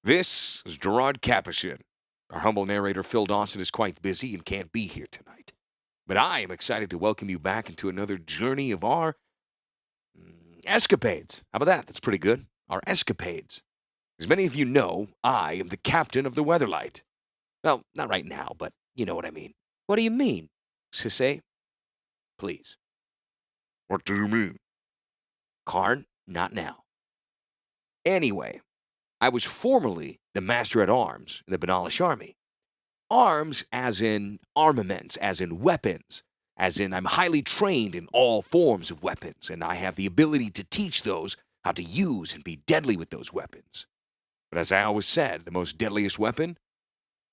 This is Gerard Capuchin. Our humble narrator Phil Dawson is quite busy and can't be here tonight. But I am excited to welcome you back into another journey of our escapades. How about that? That's pretty good. Our escapades. As many of you know, I am the captain of the Weatherlight. Well, not right now, but you know what I mean. What do you mean, Sissay? Please. What do you mean? Karn, not now. Anyway, I was formerly the Master at Arms in the Banalish Army. Arms as in armaments, as in weapons, as in I'm highly trained in all forms of weapons, and I have the ability to teach those how to use and be deadly with those weapons. But as I always said, the most deadliest weapon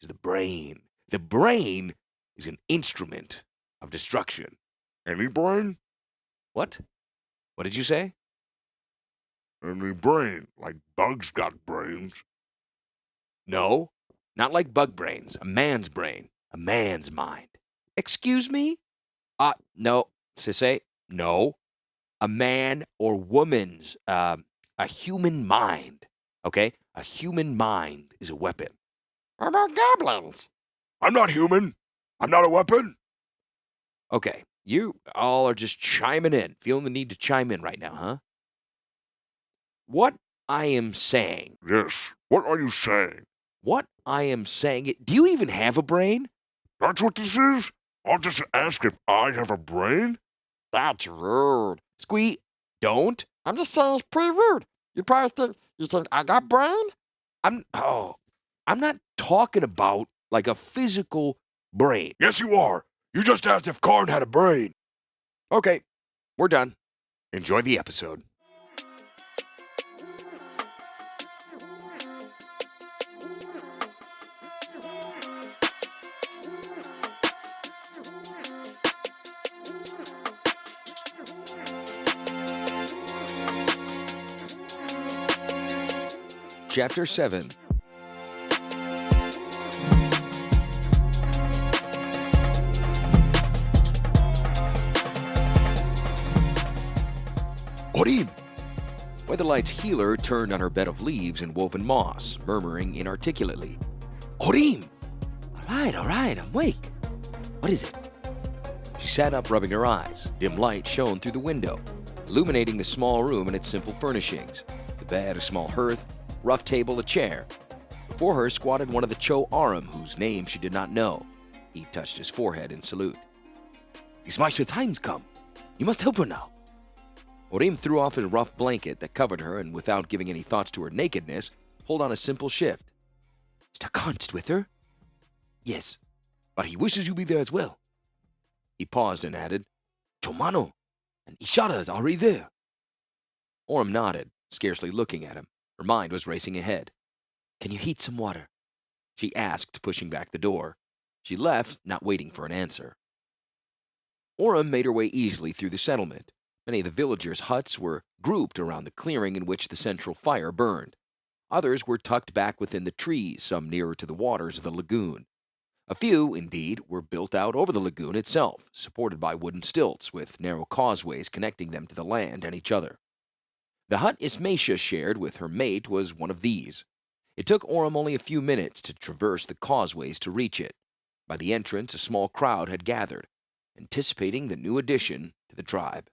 is the brain. The brain is an instrument of destruction. Any brain? What? What did you say? Any brain, like bugs got brains. No, not like bug brains. A man's brain. A man's mind. Excuse me? No. Sissay, no. A man or woman's, a human mind. Okay? A human mind is a weapon. What about goblins? I'm not human. I'm not a weapon. Okay, you all are just chiming in, feeling the need to chime in right now, huh? What I am saying. Yes. What are you saying? What I am saying. Do you even have a brain? That's what this is? I'll just ask if I have a brain? That's rude. Squee, don't. I'm just saying it's pretty rude. You probably think I got brain? I'm not talking about like a physical brain. Yes, you are. You just asked if Karn had a brain. Okay, we're done. Enjoy the episode. Chapter 7. Orim! Weatherlight's healer turned on her bed of leaves and woven moss, murmuring inarticulately. Orim! All right, I'm awake. What is it? She sat up, rubbing her eyes. Dim light shone through the window, illuminating the small room and its simple furnishings. The bed, a small hearth, rough table, a chair. Before her squatted one of the Cho Aram, whose name she did not know. He touched his forehead in salute. Ismaisha time's come. You must help her now. Orim threw off his rough blanket that covered her and, without giving any thoughts to her nakedness, pulled on a simple shift. Is Takanst with her? Yes, but he wishes you be there as well. He paused and added, Chomano and Ishara is already there. Orim nodded, scarcely looking at him. Her mind was racing ahead. Can you heat some water? She asked, pushing back the door. She left, not waiting for an answer. Orim made her way easily through the settlement. Many of the villagers' huts were grouped around the clearing in which the central fire burned. Others were tucked back within the trees, some nearer to the waters of the lagoon. A few, indeed, were built out over the lagoon itself, supported by wooden stilts with narrow causeways connecting them to the land and each other. The hut Ismaisha shared with her mate was one of these. It took Orim only a few minutes to traverse the causeways to reach it. By the entrance, a small crowd had gathered, anticipating the new addition to the tribe.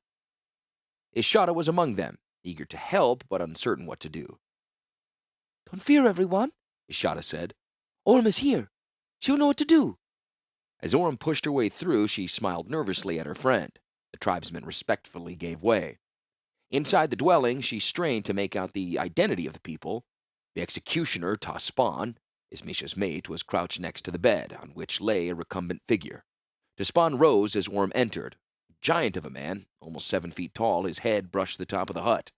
Ishada was among them, eager to help but uncertain what to do. Don't fear, everyone, Ishada said. Orim is here. She'll know what to do. As Orim pushed her way through, she smiled nervously at her friend. The tribesman respectfully gave way. Inside the dwelling, she strained to make out the identity of the people. The executioner, Taspan, Ismaisha's mate, was crouched next to the bed, on which lay a recumbent figure. Taspan rose as Orim entered. Giant of a man, almost 7 feet tall, his head brushed the top of the hut.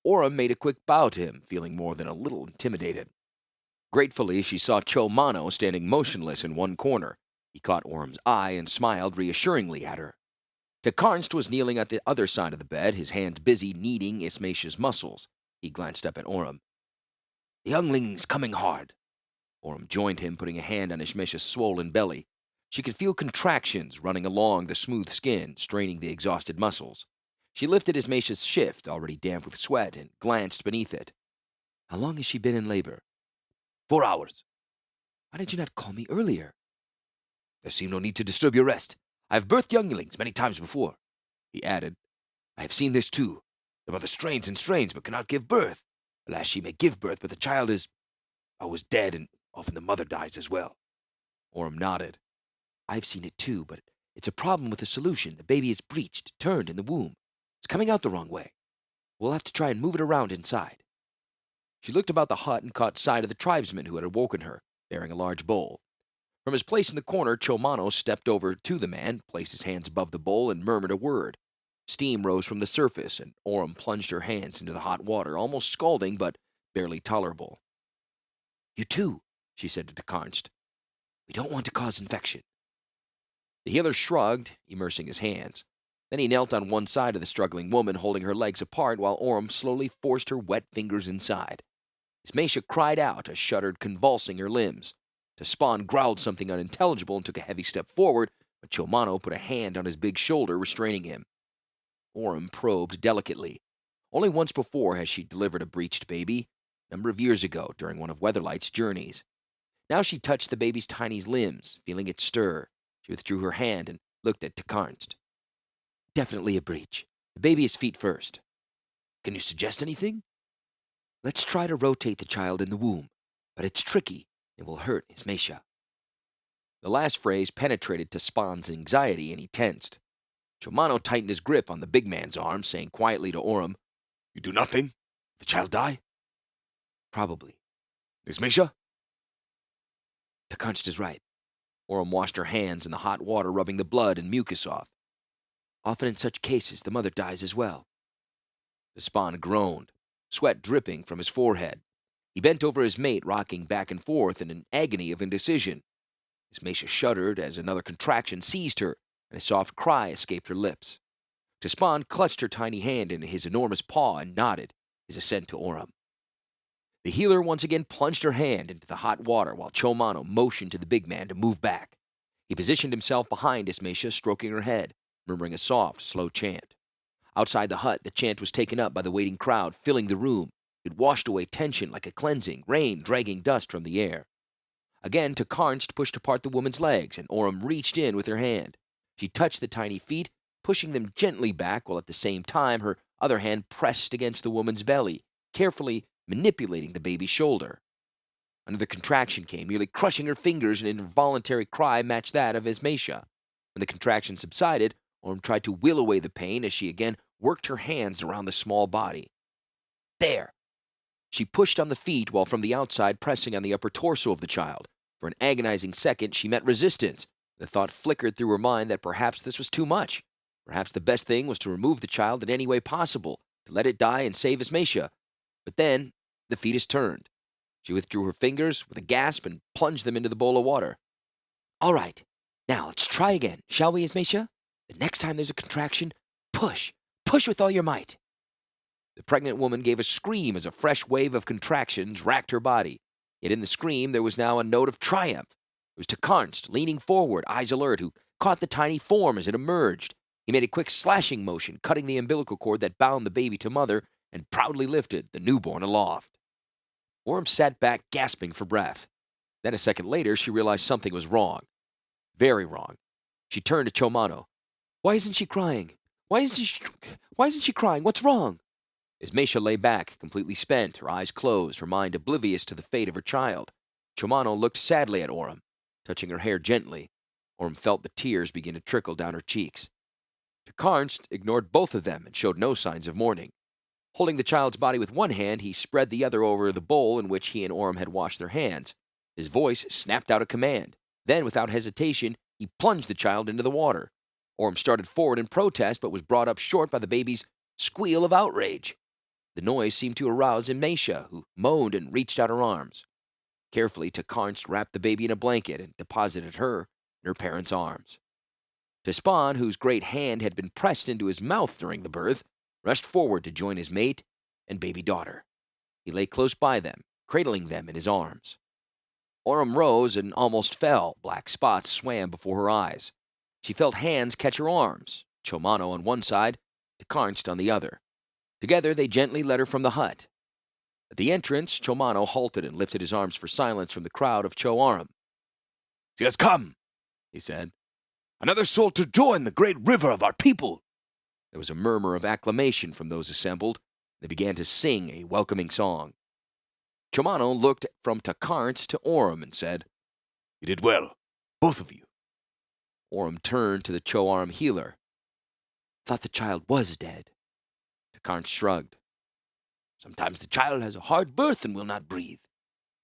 Orim made a quick bow to him, feeling more than a little intimidated. Gratefully, she saw Cho Mano standing motionless in one corner. He caught Orim's eye and smiled reassuringly at her. Takarnst was kneeling at the other side of the bed, his hands busy kneading Ismaisha's muscles. He glanced up at Orim. The youngling's coming hard. Orim joined him, putting a hand on Ismaisha's swollen belly. She could feel contractions running along the smooth skin, straining the exhausted muscles. She lifted Ismaisha's shift, already damp with sweat, and glanced beneath it. How long has she been in labor? 4 hours. Why did you not call me earlier? There seemed no need to disturb your rest. I have birthed younglings many times before. He added, I have seen this too. The mother strains and strains, but cannot give birth. Alas, she may give birth, but the child is always dead, and often the mother dies as well. Orm nodded. I've seen it too, but it's a problem with the solution. The baby is breached, turned in the womb. It's coming out the wrong way. We'll have to try and move it around inside. She looked about the hut and caught sight of the tribesman who had awoken her, bearing a large bowl. From his place in the corner, Chomano stepped over to the man, placed his hands above the bowl, and murmured a word. Steam rose from the surface, and Orm plunged her hands into the hot water, almost scalding, but barely tolerable. You too, she said to Karnst. We don't want to cause infection. The healer shrugged, immersing his hands. Then he knelt on one side of the struggling woman, holding her legs apart, while Orm slowly forced her wet fingers inside. Ismatia cried out, shuddered, convulsing her limbs. Spawn growled something unintelligible and took a heavy step forward, but Chomano put a hand on his big shoulder, restraining him. Orm probed delicately. Only once before had she delivered a breached baby, a number of years ago during one of Weatherlight's journeys. Now she touched the baby's tiny limbs, feeling it stir. She withdrew her hand and looked at Karnst. Definitely a breach. The baby is feet first. Can you suggest anything? Let's try to rotate the child in the womb, but it's tricky. It will hurt Ismatia. The last phrase penetrated to Spawn's anxiety, and he tensed. Chomano tightened his grip on the big man's arm, saying quietly to Orm, You do nothing? The child die? Probably. Ismatia? Karnst is right. Orm washed her hands in the hot water, rubbing the blood and mucus off. Often in such cases, the mother dies as well. Spawn groaned, sweat dripping from his forehead. He bent over his mate, rocking back and forth in an agony of indecision. Ismatia shuddered as another contraction seized her, and a soft cry escaped her lips. Spawn clutched her tiny hand in his enormous paw and nodded his assent to Orm. The healer once again plunged her hand into the hot water while Chomano motioned to the big man to move back. He positioned himself behind Ismatia, stroking her head, murmuring a soft, slow chant. Outside the hut, the chant was taken up by the waiting crowd, filling the room. It washed away tension like a cleansing rain, dragging dust from the air. Again, Karnst pushed apart the woman's legs, and Orm reached in with her hand. She touched the tiny feet, pushing them gently back, while at the same time her other hand pressed against the woman's belly, carefully manipulating the baby's shoulder. Another contraction came, nearly crushing her fingers, and an involuntary cry matched that of Ismatia. When the contraction subsided, Orm tried to will away the pain as she again worked her hands around the small body. There! She pushed on the feet while from the outside pressing on the upper torso of the child. For an agonizing second, she met resistance. The thought flickered through her mind that perhaps this was too much. Perhaps the best thing was to remove the child in any way possible, to let it die and save Ismatia. But then, the fetus turned. She withdrew her fingers with a gasp and plunged them into the bowl of water. All right. Now let's try again, shall we, Ismatia? The next time there's a contraction, push. Push with all your might. The pregnant woman gave a scream as a fresh wave of contractions racked her body. Yet in the scream there was now a note of triumph. It was Karnst, leaning forward, eyes alert, who caught the tiny form as it emerged. He made a quick slashing motion, cutting the umbilical cord that bound the baby to mother, and proudly lifted the newborn aloft. Orm sat back, gasping for breath. Then a second later, she realized something was wrong. Very wrong. She turned to Chomano. Why isn't she crying? Why isn't she crying? What's wrong? Ismatia lay back, completely spent, her eyes closed, her mind oblivious to the fate of her child. Chomano looked sadly at Orm, touching her hair gently. Orm felt the tears begin to trickle down her cheeks. Karnst ignored both of them and showed no signs of mourning. Holding the child's body with one hand, he spread the other over the bowl in which he and Orm had washed their hands. His voice snapped out a command. Then, without hesitation, he plunged the child into the water. Orm started forward in protest, but was brought up short by the baby's squeal of outrage. The noise seemed to arouse Ismatia, who moaned and reached out her arms. Carefully, Karnst wrapped the baby in a blanket and deposited her in her parents' arms. Spawn, whose great hand had been pressed into his mouth during the birth, rushed forward to join his mate and baby daughter. He lay close by them, cradling them in his arms. Orm rose and almost fell. Black spots swam before her eyes. She felt hands catch her arms, Chomano on one side, Karnst on the other. Together they gently led her from the hut. At the entrance, Chomano halted and lifted his arms for silence from the crowd of Cho-Aram. She has come, he said. Another soul to join the great river of our people. There was a murmur of acclamation from those assembled. They began to sing a welcoming song. Chomano looked from Takarns to Orem and said, You did well, both of you. Orem turned to the Cho-Aram healer. Thought the child was dead. Takarn shrugged. Sometimes the child has a hard birth and will not breathe.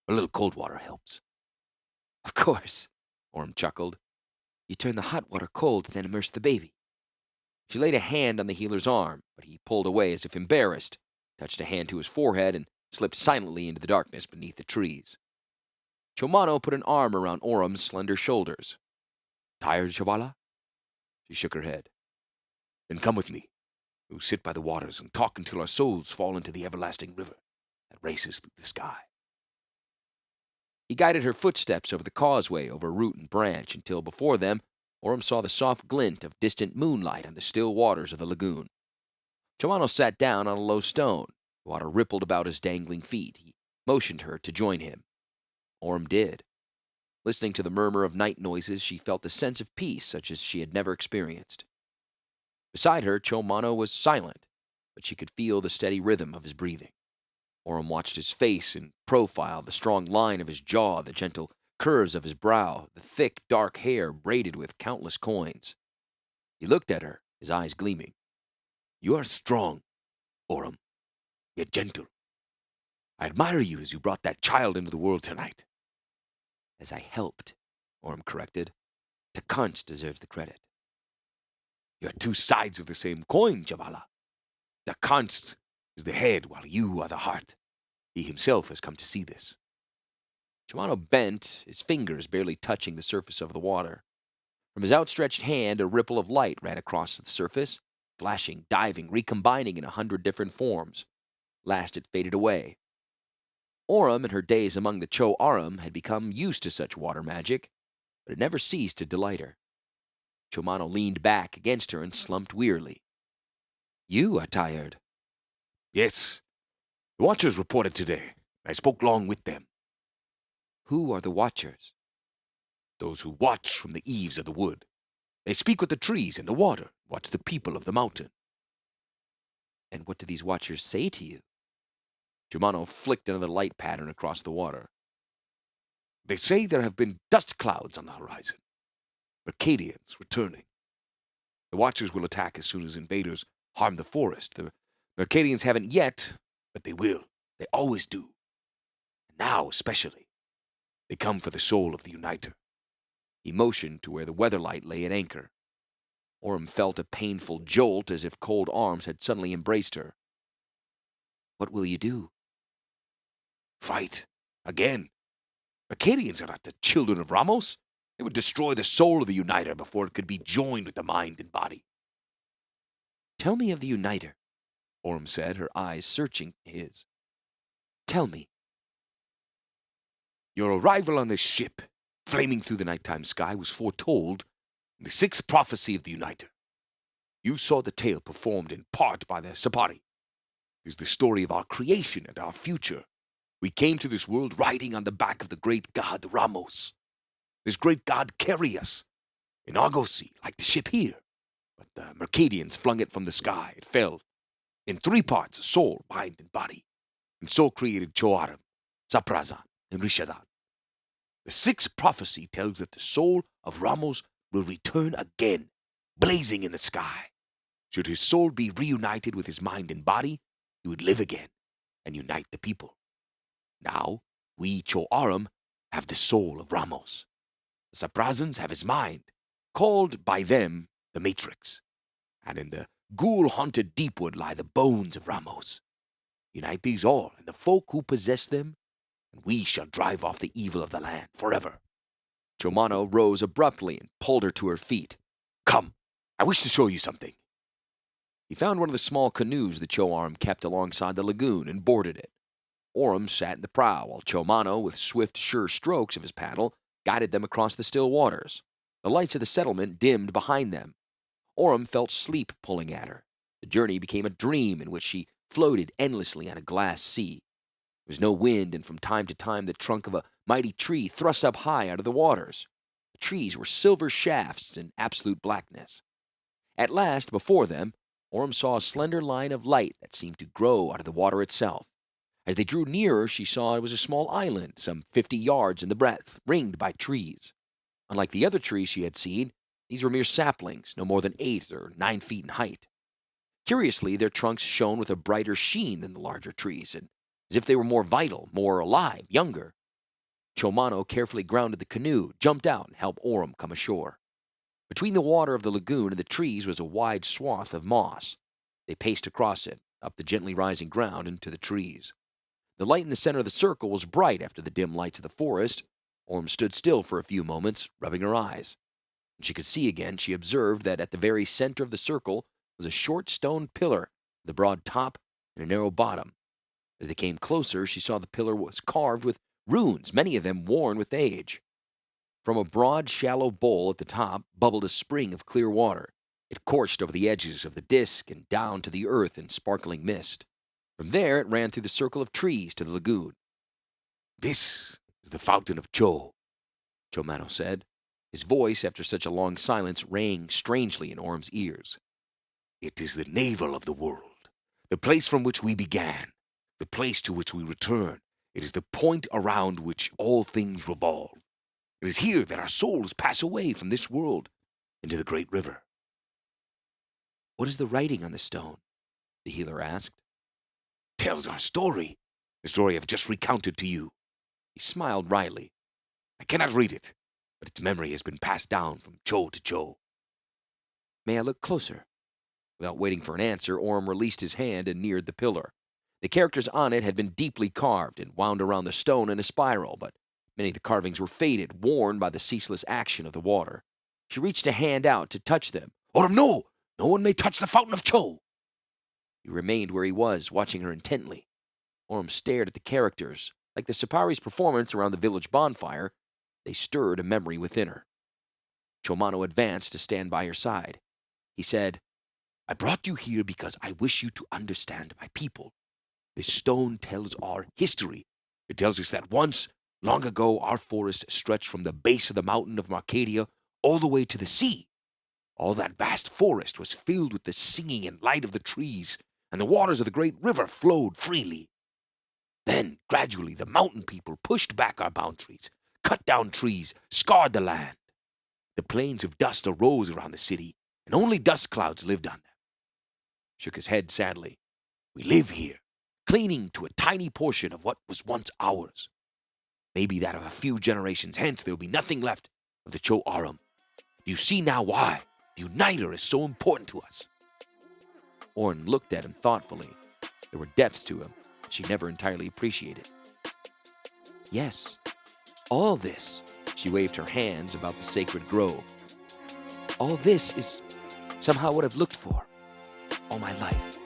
A little cold water helps. Of course, Orem chuckled. You turn the hot water cold, then immerse the baby. She laid a hand on the healer's arm, but he pulled away as if embarrassed, touched a hand to his forehead, and slipped silently into the darkness beneath the trees. Chomano put an arm around Orem's slender shoulders. Tired, Shavala? She shook her head. Then come with me. We'll sit by the waters and talk until our souls fall into the everlasting river that races through the sky. He guided her footsteps over the causeway, over root and branch, until before them, Orem saw the soft glint of distant moonlight on the still waters of the lagoon. Chomano sat down on a low stone. The water rippled about his dangling feet. He motioned her to join him. Orem did. Listening to the murmur of night noises, she felt a sense of peace such as she had never experienced. Beside her, Chomano was silent, but she could feel the steady rhythm of his breathing. Orem watched his face in profile, the strong line of his jaw, the gentle curves of his brow, the thick, dark hair braided with countless coins. He looked at her, his eyes gleaming. You are strong, Orem, yet gentle. I admire you as you brought that child into the world tonight. As I helped, Orem corrected. Takarns deserves the credit. You are two sides of the same coin, Javala. Takarns is the head while you are the heart. He himself has come to see this. Chomano bent, his fingers barely touching the surface of the water. From his outstretched hand, a ripple of light ran across the surface, flashing, diving, recombining in 100 different forms. Last it faded away. Orem, in her days among the Cho-Aram, had become used to such water magic, but it never ceased to delight her. Chomano leaned back against her and slumped wearily. You are tired. Yes. The Watchers reported today. I spoke long with them. Who are the Watchers? Those who watch from the eaves of the wood. They speak with the trees and the water, watch the people of the mountain. And what do these Watchers say to you? Chomano flicked another light pattern across the water. They say there have been dust clouds on the horizon. Mercadians returning. The Watchers will attack as soon as invaders harm the forest. The Mercadians haven't yet, but they will. They always do. And now, especially, they come for the soul of the Uniter. He motioned to where the weatherlight lay at anchor. Orem felt a painful jolt as if cold arms had suddenly embraced her. What will you do? Fight. Again. Mercadians are not the children of Ramos. They would destroy the soul of the Uniter before it could be joined with the mind and body. Tell me of the Uniter, Orem said, her eyes searching his. Tell me. Your arrival on this ship, flaming through the nighttime sky, was foretold in the sixth prophecy of the Uniter. You saw the tale performed in part by the Sapari. It is the story of our creation and our future. We came to this world riding on the back of the great god Ramos. This great god carry us in Argosy, like the ship here. But the Mercadians flung it from the sky. It fell in three parts, soul, mind, and body, and so created Cho-Aram, Saprazan, and Rishadan. The sixth prophecy tells that the soul of Ramos will return again, blazing in the sky. Should his soul be reunited with his mind and body, he would live again and unite the people. Now, we Cho-Aram have the soul of Ramos. The Saprazans have his mind, called by them the Matrix. And in the ghoul-haunted deepwood lie the bones of Ramos. Unite these all, and the folk who possess them, and we shall drive off the evil of the land forever. Chomano rose abruptly and pulled her to her feet. Come, I wish to show you something. He found one of the small canoes the Cho-Aram kept alongside the lagoon and boarded it. Orem sat in the prow, while Chomano, with swift, sure strokes of his paddle, guided them across the still waters. The lights of the settlement dimmed behind them. Orem felt sleep pulling at her. The journey became a dream in which she floated endlessly on a glass sea. There was no wind, and from time to time the trunk of a mighty tree thrust up high out of the waters. The trees were silver shafts in absolute blackness. At last, before them, Orm saw a slender line of light that seemed to grow out of the water itself. As they drew nearer, she saw it was a small island, some 50 yards in the breadth, ringed by trees. Unlike the other trees she had seen, these were mere saplings, no more than 8 or 9 feet in height. Curiously, their trunks shone with a brighter sheen than the larger trees, and as if they were more vital, more alive, younger. Chomano carefully grounded the canoe, jumped out, and helped Orm come ashore. Between the water of the lagoon and the trees was a wide swath of moss. They paced across it, up the gently rising ground, into the trees. The light in the center of the circle was bright after the dim lights of the forest. Orm stood still for a few moments, rubbing her eyes. When she could see again, she observed that at the very center of the circle was a short stone pillar with a broad top and a narrow bottom. As they came closer, she saw the pillar was carved with runes, many of them worn with age. From a broad, shallow bowl at the top bubbled a spring of clear water. It coursed over the edges of the disk and down to the earth in sparkling mist. From there it ran through the circle of trees to the lagoon. "This is the Fountain of Cho," Chomano said. His voice, after such a long silence, rang strangely in Orm's ears. "It is the navel of the world, the place from which we began, the place to which we return. It is the point around which all things revolve. It is here that our souls pass away from this world into the great river." "What is the writing on the stone?" the healer asked. "Tells our story, the story I've just recounted to you." He smiled wryly. "I cannot read it, but its memory has been passed down from Cho to Cho." "May I look closer?" Without waiting for an answer, Orm released his hand and neared the pillar. The characters on it had been deeply carved and wound around the stone in a spiral, but many of the carvings were faded, worn by the ceaseless action of the water. She reached a hand out to touch them. "Orm, no! No one may touch the Fountain of Cho!" He remained where he was, watching her intently. Orm stared at the characters. Like the Sipari's performance around the village bonfire, they stirred a memory within her. Chomano advanced to stand by her side. He said, "I brought you here because I wish you to understand my people. This stone tells our history. It tells us that once, long ago, our forest stretched from the base of the mountain of Mercadia all the way to the sea. All that vast forest was filled with the singing and light of the trees, and the waters of the great river flowed freely. Then, gradually, the mountain people pushed back our boundaries, cut down trees, scarred the land. The plains of dust arose around the city, and only dust clouds lived on them." Shook his head sadly. "We live here, clinging to a tiny portion of what was once ours. Maybe that of a few generations hence there will be nothing left of the Cho Aram. Do you see now why the Uniter is so important to us?" Orm looked at him thoughtfully. There were depths to him she never entirely appreciated. "Yes, all this," she waved her hands about the sacred grove. "All this is somehow what I've looked for all my life."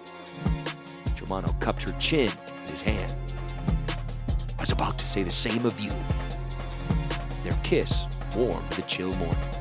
Chomano cupped her chin with his hand. "I was about to say the same of you." Their kiss warmed the chill morning.